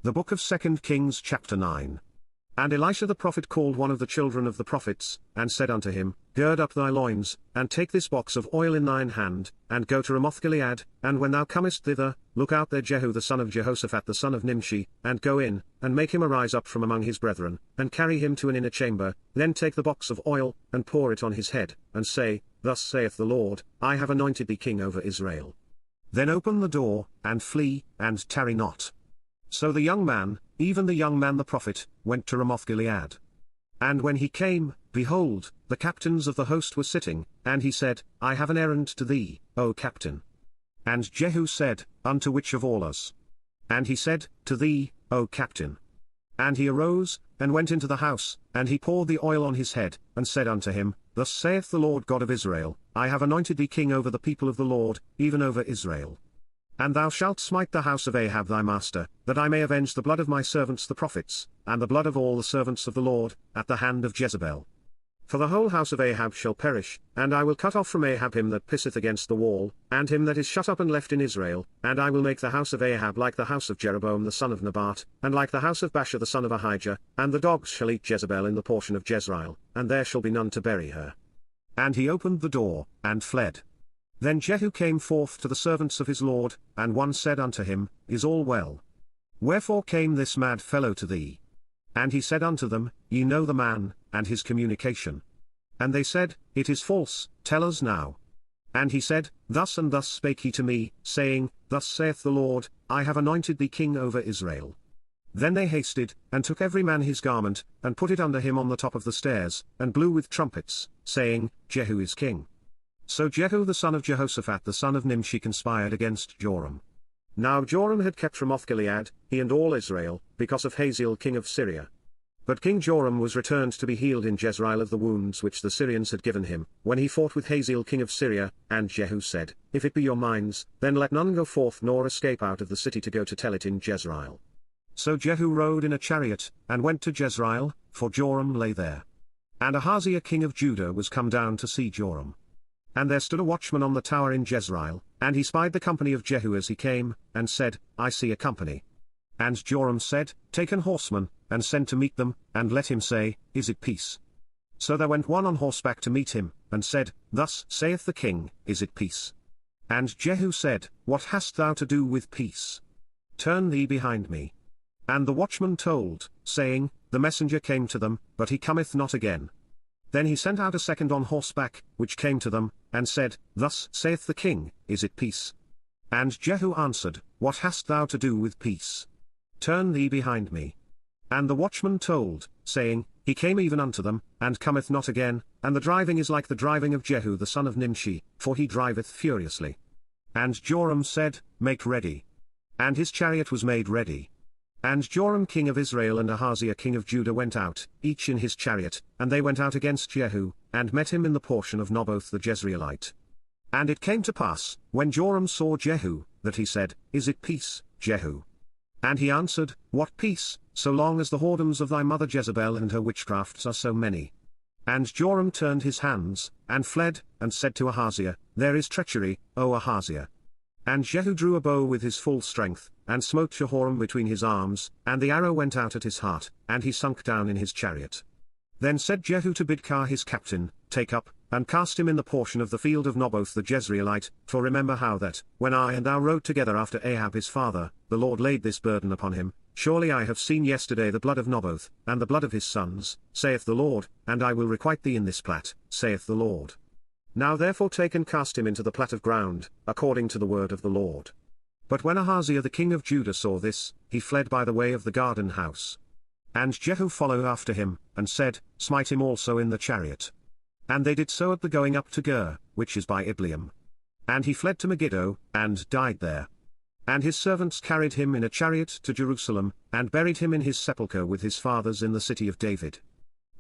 The book of 2 Kings chapter 9. And Elisha the prophet called one of the children of the prophets, and said unto him, Gird up thy loins, and take this box of oil in thine hand, and go to Ramoth-Gilead, and when thou comest thither, look out there Jehu the son of Jehoshaphat the son of Nimshi, and go in, and make him arise up from among his brethren, and carry him to an inner chamber, then take the box of oil, and pour it on his head, and say, Thus saith the Lord, I have anointed thee king over Israel. Then open the door, and flee, and tarry not. So the young man, even the young man the prophet, went to Ramoth-Gilead. And when he came, behold, the captains of the host were sitting, and he said, I have an errand to thee, O captain. And Jehu said, Unto which of all us? And he said, To thee, O captain. And he arose, and went into the house, and he poured the oil on his head, and said unto him, Thus saith the Lord God of Israel, I have anointed thee king over the people of the Lord, even over Israel. And thou shalt smite the house of Ahab thy master, that I may avenge the blood of my servants the prophets, and the blood of all the servants of the Lord, at the hand of Jezebel. For the whole house of Ahab shall perish, and I will cut off from Ahab him that pisseth against the wall, and him that is shut up and left in Israel, and I will make the house of Ahab like the house of Jeroboam the son of Nebat, and like the house of Baasha the son of Ahijah, and the dogs shall eat Jezebel in the portion of Jezreel, and there shall be none to bury her. And he opened the door, and fled. Then Jehu came forth to the servants of his lord, and one said unto him, Is all well? Wherefore came this mad fellow to thee? And he said unto them, Ye know the man, and his communication. And they said, It is false, tell us now. And he said, Thus and thus spake he to me, saying, Thus saith the Lord, I have anointed thee king over Israel. Then they hasted, and took every man his garment, and put it under him on the top of the stairs, and blew with trumpets, saying, Jehu is king. So Jehu the son of Jehoshaphat the son of Nimshi conspired against Joram. Now Joram had kept Ramoth-Gilead, he and all Israel, because of Hazael king of Syria. But King Joram was returned to be healed in Jezreel of the wounds which the Syrians had given him, when he fought with Hazael king of Syria, and Jehu said, If it be your minds, then let none go forth nor escape out of the city to go to tell it in Jezreel. So Jehu rode in a chariot, and went to Jezreel, for Joram lay there. And Ahaziah king of Judah was come down to see Joram. And there stood a watchman on the tower in Jezreel, and he spied the company of Jehu as he came, and said, I see a company. And Joram said, Take an horseman, and send to meet them, and let him say, Is it peace? So there went one on horseback to meet him, and said, Thus saith the king, Is it peace? And Jehu said, What hast thou to do with peace? Turn thee behind me. And the watchman told, saying, The messenger came to them, but he cometh not again. Then he sent out a second on horseback, which came to them, and said, Thus saith the king, Is it peace? And Jehu answered, What hast thou to do with peace? Turn thee behind me. And the watchman told, saying, He came even unto them, and cometh not again, and the driving is like the driving of Jehu the son of Nimshi, for he driveth furiously. And Joram said, Make ready. And his chariot was made ready. And Joram king of Israel and Ahaziah king of Judah went out, each in his chariot, and they went out against Jehu, and met him in the portion of Naboth the Jezreelite. And it came to pass, when Joram saw Jehu, that he said, Is it peace, Jehu? And he answered, What peace, so long as the whoredoms of thy mother Jezebel and her witchcrafts are so many? And Joram turned his hands, and fled, and said to Ahaziah, There is treachery, O Ahaziah. And Jehu drew a bow with his full strength, and smote Jehoram between his arms, and the arrow went out at his heart, and he sunk down in his chariot. Then said Jehu to Bidkar his captain, Take up, and cast him in the portion of the field of Naboth the Jezreelite, for remember how that, when I and thou rode together after Ahab his father, the Lord laid this burden upon him, Surely I have seen yesterday the blood of Naboth, and the blood of his sons, saith the Lord, and I will requite thee in this plat, saith the Lord. Now therefore take and cast him into the plat of ground, according to the word of the Lord. But when Ahaziah the king of Judah saw this, he fled by the way of the garden house. And Jehu followed after him, and said, Smite him also in the chariot. And they did so at the going up to Gur, which is by Ibleam. And he fled to Megiddo, and died there. And his servants carried him in a chariot to Jerusalem, and buried him in his sepulchre with his fathers in the city of David.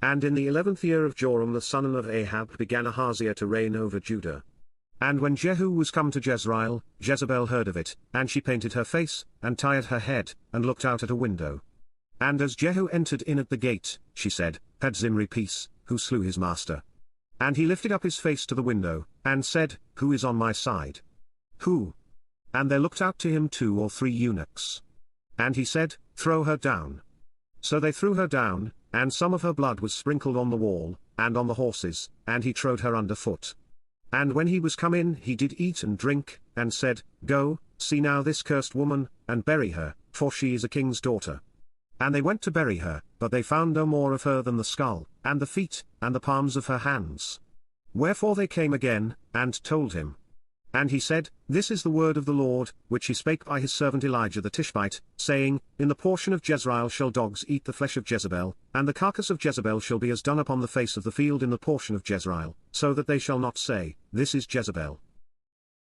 And in the 11th year of Joram the son of Ahab began Ahaziah to reign over Judah. And when Jehu was come to Jezreel, Jezebel heard of it, and she painted her face, and tired her head, and looked out at a window. And as Jehu entered in at the gate, she said, Had Zimri peace, who slew his master? And he lifted up his face to the window, and said, Who is on my side? Who? And there looked out to him 2 or 3 eunuchs. And he said, Throw her down. So they threw her down, and some of her blood was sprinkled on the wall, and on the horses, and he trode her under foot. And when he was come in he did eat and drink, and said, Go, see now this cursed woman, and bury her, for she is a king's daughter. And they went to bury her, but they found no more of her than the skull, and the feet, and the palms of her hands. Wherefore they came again, and told him. And he said, This is the word of the Lord, which he spake by his servant Elijah the Tishbite, saying, In the portion of Jezreel shall dogs eat the flesh of Jezebel, and the carcass of Jezebel shall be as dung upon the face of the field in the portion of Jezreel, so that they shall not say, This is Jezebel.